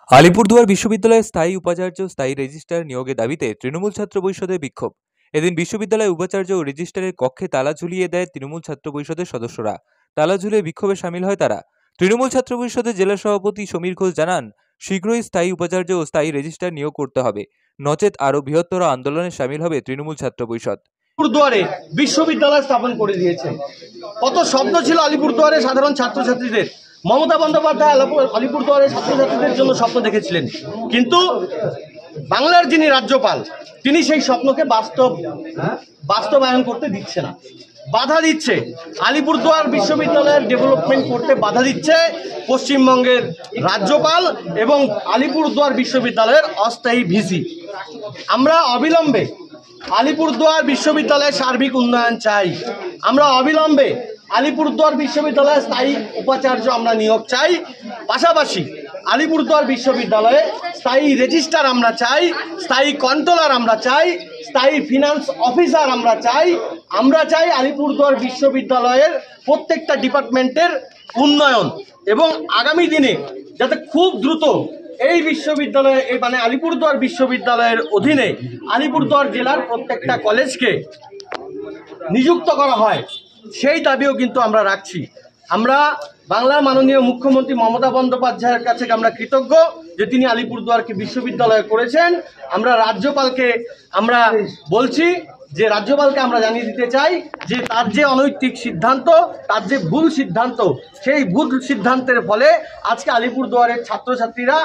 আলিপুরদুয়ার বিশ্ববিদ্যালয়ের স্থায়ী উপাচার্য স্থায়ী রেজিস্ট্রার নিয়োগের দাবিতে তৃণমূল ছাত্র পরিষদের বিক্ষোভ। এদিন বিশ্ববিদ্যালয় উপাচার্য ও রেজিস্ট্রারের কক্ষে তালা ঝুলিয়ে দেয় তৃণমূল ছাত্র পরিষদের সদস্যরা। তালা ঝুলিয়ে বিক্ষোভে সামিল হয় তারা। তৃণমূল ছাত্র পরিষদের জেলা সভাপতি সমীর ঘোষ জানান, শীঘ্রই স্থায়ী উপাচার্য ও স্থায়ী রেজিস্ট্রার নিয়োগ করতে হবে, নচেত আরও বৃহত্তর আন্দোলনে সামিল হবে তৃণমূল ছাত্র পরিষদ। আলিপুরদুয়ারে বিশ্ববিদ্যালয় স্থাপন করে দিয়েছে। কত স্বপ্ন ছিল আলিপুরদুয়ারে সাধারণ ছাত্রছাত্রীদের। মমতা বন্দ্যোপাধ্যায় আলিপুরদুয়ারের ছাত্রছাত্রীদের জন্য স্বপ্ন দেখেছিলেন, কিন্তু বাংলার যিনি রাজ্যপাল তিনি সেই স্বপ্নকে বাস্তবায়ন করতে দিচ্ছে না, বাধা দিচ্ছে। আলিপুরদুয়ার বিশ্ববিদ্যালয়ের ডেভেলপমেন্ট করতে বাধা দিচ্ছে পশ্চিমবঙ্গের রাজ্যপাল এবং আলিপুরদুয়ার বিশ্ববিদ্যালয়ের অস্থায়ী ভিসি। আমরা অবিলম্বে আলিপুরদুয়ার বিশ্ববিদ্যালয়ের সার্বিক উন্নয়ন চাই। আমরা অবিলম্বে আলিপুরদুয়ার বিশ্ববিদ্যালয়ের স্থায়ী উপাচার্য আমরা নিয়োগ চাই। পাশাপাশি আলিপুরদুয়ার বিশ্ববিদ্যালয়ে স্থায়ী রেজিস্ট্রার আমরা চাই, স্থায়ী কন্ট্রোলার আমরা চাই, স্থায়ী ফিনান্স অফিসার আমরা চাই। আমরা চাই আলিপুরদুয়ার বিশ্ববিদ্যালয়ের প্রত্যেকটা ডিপার্টমেন্টের উন্নয়ন এবং আগামী দিনে যাতে খুব দ্রুত এই বিশ্ববিদ্যালয়ে মানে আলিপুরদুয়ার বিশ্ববিদ্যালয়ের অধীনে আলিপুরদুয়ার জেলার প্রত্যেকটা কলেজকে নিযুক্ত করা হয়, সেই দাবিও কিন্তু আমরা রাখছি। আমরা বাংলার মাননীয় মুখ্যমন্ত্রী মমতা বন্দ্যোপাধ্যায়ের কাছে আমরা কৃতজ্ঞ যে তিনি আলিপুরদুয়ারকে বিশ্ববিদ্যালয় করেছেন। আমরা রাজ্যপালকে আমরা বলছি যে রাজ্যপালকে আমরা জানিয়ে দিতে চাই যে তার যে অনৈতিক সিদ্ধান্ত, তার যে ভুল সিদ্ধান্ত, সেই ভুল সিদ্ধান্তের ফলে আজকে আলিপুরদুয়ারের ছাত্রছাত্রীরা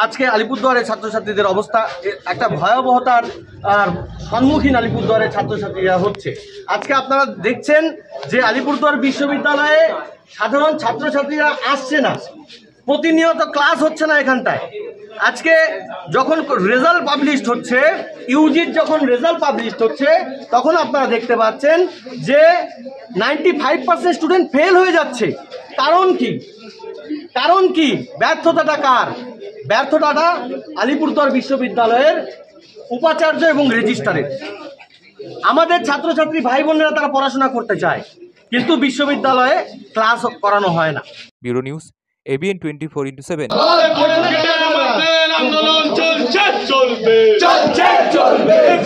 আজকে আলিপুরদুয়ারের ছাত্রছাত্রীদের অবস্থা একটা ভয়াবহতার সম্মুখীন আলিপুরদুয়ারের ছাত্রছাত্রীরা হচ্ছে। আজকে আপনারা দেখছেন যে আলিপুরদুয়ার বিশ্ববিদ্যালয়ে সাধারণ ছাত্রছাত্রীরা আসছে না, প্রতিনিয়ত ক্লাস হচ্ছে না এখানটায়। আজকে যখন রেজাল্ট পাবলিশড হচ্ছে, ইউজির যখন রেজাল্ট পাবলিশড হচ্ছে, তখন আপনারা দেখতে পাচ্ছেন যে 95% স্টুডেন্ট ফেল হয়ে যাচ্ছে। কারণ কি? ব্যর্থতাটা কার? ব্যর্থতাটা আলিপুরদুয়ার বিশ্ববিদ্যালয়ের উপাচার্য এবং রেজিস্ট্রারের। আমাদের ছাত্রছাত্রী ভাই বোনেরা তারা পড়াশোনা করতে চায়, কিন্তু বিশ্ববিদ্যালয়ে ক্লাস করানো হয় না। Bureau news, ABN 24/7। আন্দোলন চলবে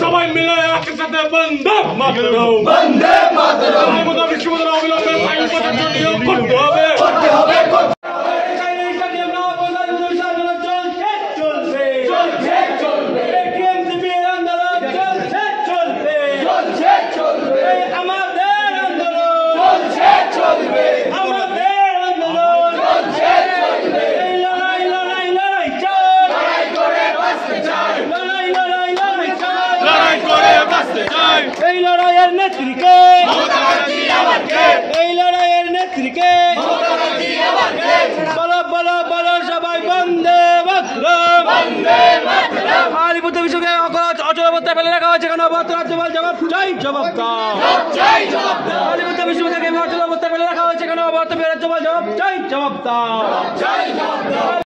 সবাই মিলে একসাথে বন্দে মাতরম, বিশ্ববিদ্যালয় অবিলম্বে নিয়োগ করতে হবে। এই লড়াইয়ের নেত্রীকে, এই লড়াইয়ের নেত্রীকে বলো বলো বলো সবাই বন্দে মাতরম। আলিপুরদুয়ার বিশ্ববিদ্যালয় অচলাবস্থায় ফেলে রাখা হয়েছে কেন? রাজ্যপাল জবাব চাই, জবাব দাও। আলিপুরদুয়ার বিশ্ববিদ্যালয়কে অচলাবস্থায় ফেলে রাখা হয়েছে কেন? রাজ্যপাল জবাব চাই, জবাব দাও।